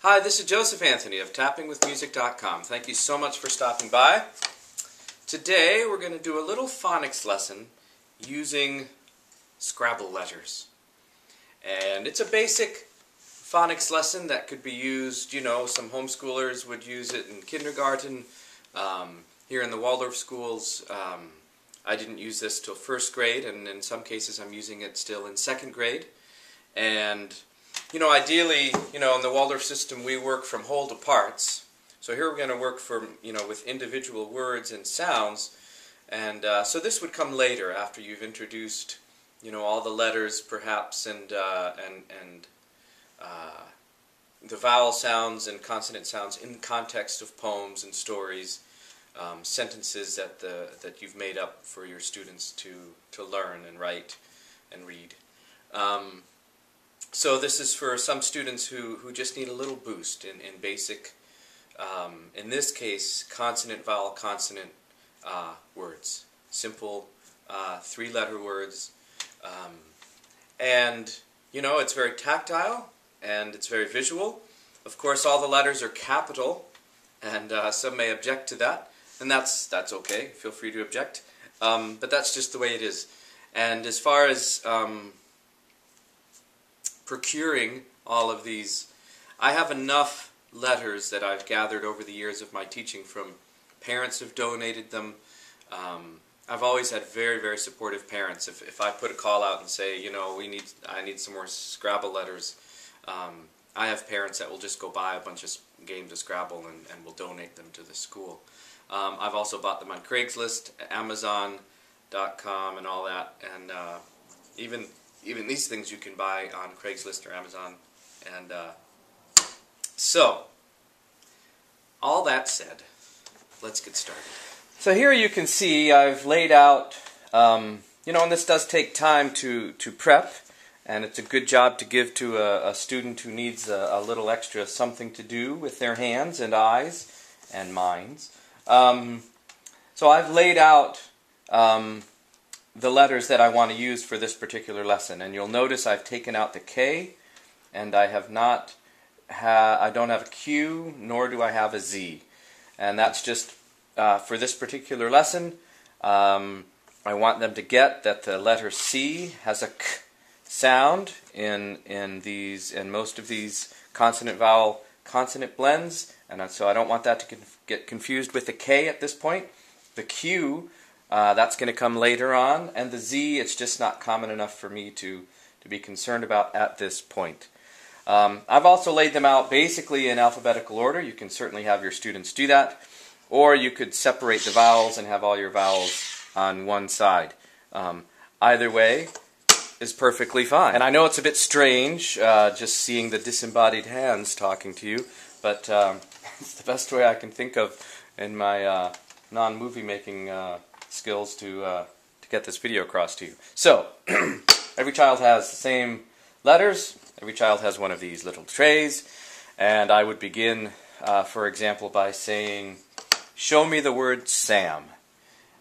Hi, this is Joseph Anthony of tappingwithmusic.com. Thank you so much for stopping by. Today we're going to do a little phonics lesson using Scrabble letters. And it's a basic phonics lesson that could be used, some homeschoolers would use it in kindergarten. Here in the Waldorf schools, I didn't use this till first grade, and in some cases I'm using it still in second grade. And ideally, in the Waldorf system, we work from whole to parts. So here we're going to work from, with individual words and sounds. And so this would come later, after you've introduced, all the letters, perhaps, and the vowel sounds and consonant sounds in the context of poems and stories, sentences that you've made up for your students to learn and write and read. So this is for some students who just need a little boost in basic, in this case, consonant, vowel, consonant words. Simple three-letter words. And, it's very tactile and it's very visual. Of course, all the letters are capital, and some may object to that. And that's okay. Feel free to object. But that's just the way it is. And as far as procuring all of these, I have enough letters that I've gathered over the years of my teaching from parents who've donated them. I've always had very, very supportive parents. If I put a call out and say, I need some more Scrabble letters, I have parents that will just go buy a bunch of games of Scrabble and will donate them to the school. I've also bought them on Craigslist, Amazon.com and all that, and even these things you can buy on Craigslist or Amazon. And so, all that said, let's get started. So here you can see I've laid out, and this does take time to prep, and it's a good job to give to a student who needs a little extra something to do with their hands and eyes and minds. So I've laid out the letters that I want to use for this particular lesson, and you'll notice I've taken out the K, and I don't have a Q, nor do I have a Z, and that's just for this particular lesson. I want them to get that the letter C has a K sound in most of these consonant vowel consonant blends, and so I don't want that to get confused with the K at this point. The Q, that's going to come later on, and the Z, it's just not common enough for me to be concerned about at this point. I've also laid them out basically in alphabetical order. You can certainly have your students do that, or you could separate the vowels and have all your vowels on one side. Either way is perfectly fine. And I know it's a bit strange just seeing the disembodied hands talking to you, but it's the best way I can think of in my non-movie making skills to get this video across to you. So, every child has the same letters. Every child has one of these little trays, and I would begin, for example, by saying, show me the word Sam.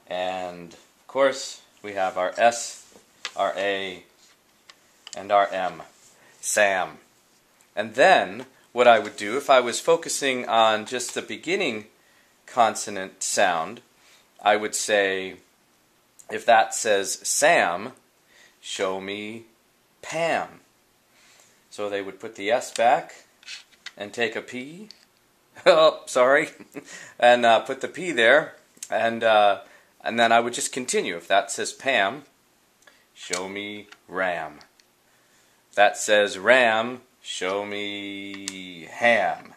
And, of course, we have our S, our A, and our M. Sam. And then, what I would do, if I was focusing on just the beginning consonant sound, I would say, if that says Sam, show me Pam. So they would put the S back and take a P. Oh, sorry. And put the P there. And then I would just continue. If that says Pam, show me Ram. If that says Ram, show me Ham.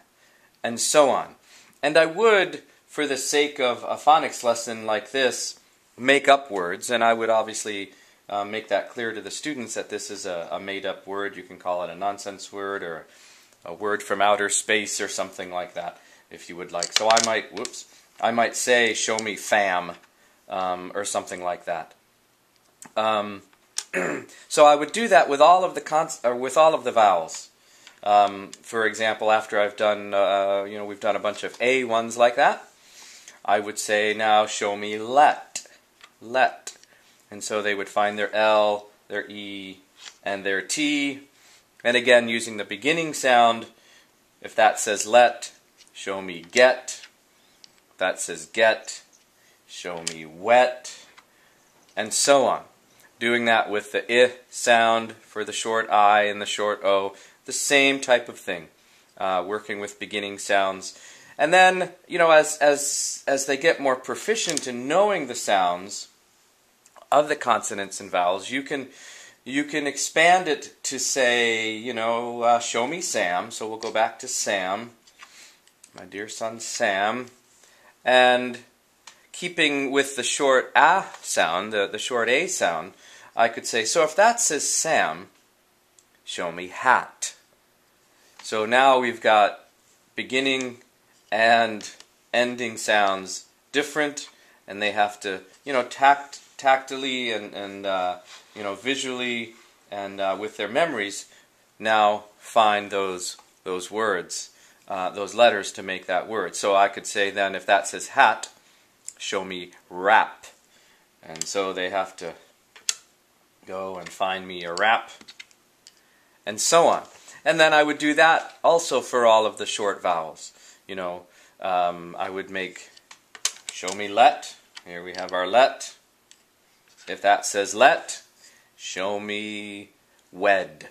And so on. And I would, for the sake of a phonics lesson like this, make up words, and I would obviously make that clear to the students that this is a made-up word. You can call it a nonsense word or a word from outer space or something like that, if you would like. So I might say, show me fam, or something like that. So I would do that with all of the vowels. For example, after I've done, we've done a bunch of A ones like that, I would say, now show me let. And so they would find their L, their E, and their T. And again, using the beginning sound, If that says let, show me get. If that says get, show me wet. And so on. Doing that with the I sound for the short I and the short O. The same type of thing. Working with beginning sounds. And then, you know, as they get more proficient in knowing the sounds of the consonants and vowels, you can expand it to say, you know, show me Sam. So we'll go back to Sam, my dear son Sam, and keeping with the short A sound, the short A sound, I could say, so if that says Sam, show me hat. So now we've got beginning and ending sounds different, and they have to, you know, tactily and you know, visually and with their memories now find those words, those letters to make that word. So I could say then, if that says hat, show me wrap. And so they have to go and find me a wrap, and so on. And then I would do that also for all of the short vowels. You know, I would make show me let. Here we have our let. If that says let, show me wed.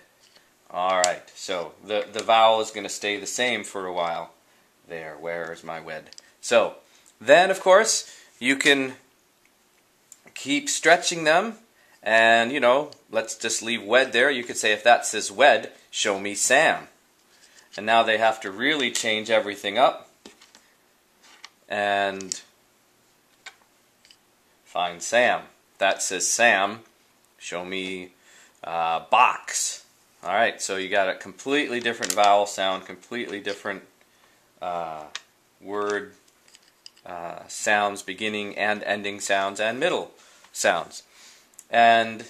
Alright, so the vowel is going to stay the same for a while. There, where's my wed? So, then of course, you can keep stretching them, and you know, let's just leave wed there. You could say, if that says wed, show me Sam. And now they have to really change everything up and find Sam. That says Sam, show me box. Alright, so you got a completely different vowel sound, completely different word sounds, beginning and ending sounds, and middle sounds. And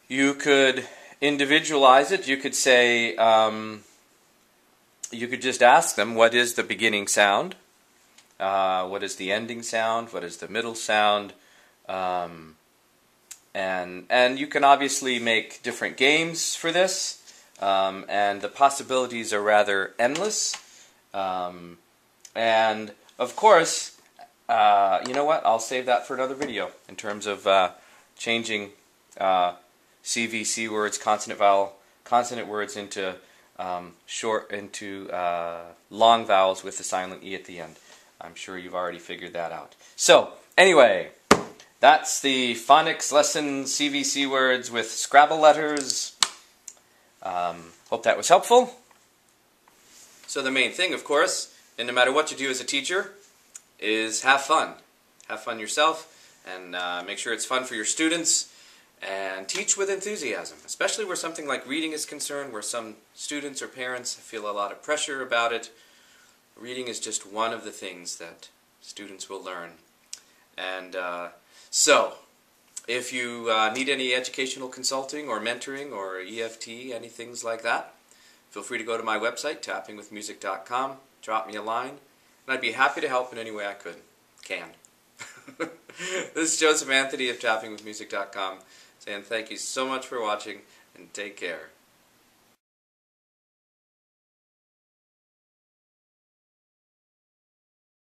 you could individualize it. You could say, you could just ask them, what is the beginning sound? What is the ending sound? What is the middle sound? And you can obviously make different games for this, and the possibilities are rather endless. And of course, you know what? I'll save that for another video in terms of changing CVC words, consonant words into long vowels with the silent E at the end. I'm sure you've already figured that out. So anyway, that's the phonics lesson, CVC words with Scrabble letters. Hope that was helpful. So the main thing, of course, and no matter what you do as a teacher, is have fun. Have fun yourself, and make sure it's fun for your students, and teach with enthusiasm, especially where something like reading is concerned, where some students or parents feel a lot of pressure about it. Reading is just one of the things that students will learn. And so, if you need any educational consulting or mentoring or EFT, any things like that, feel free to go to my website, tappingwithmusic.com, drop me a line, and I'd be happy to help in any way I can. This is Joseph Anthony of tappingwithmusic.com saying thank you so much for watching, and take care.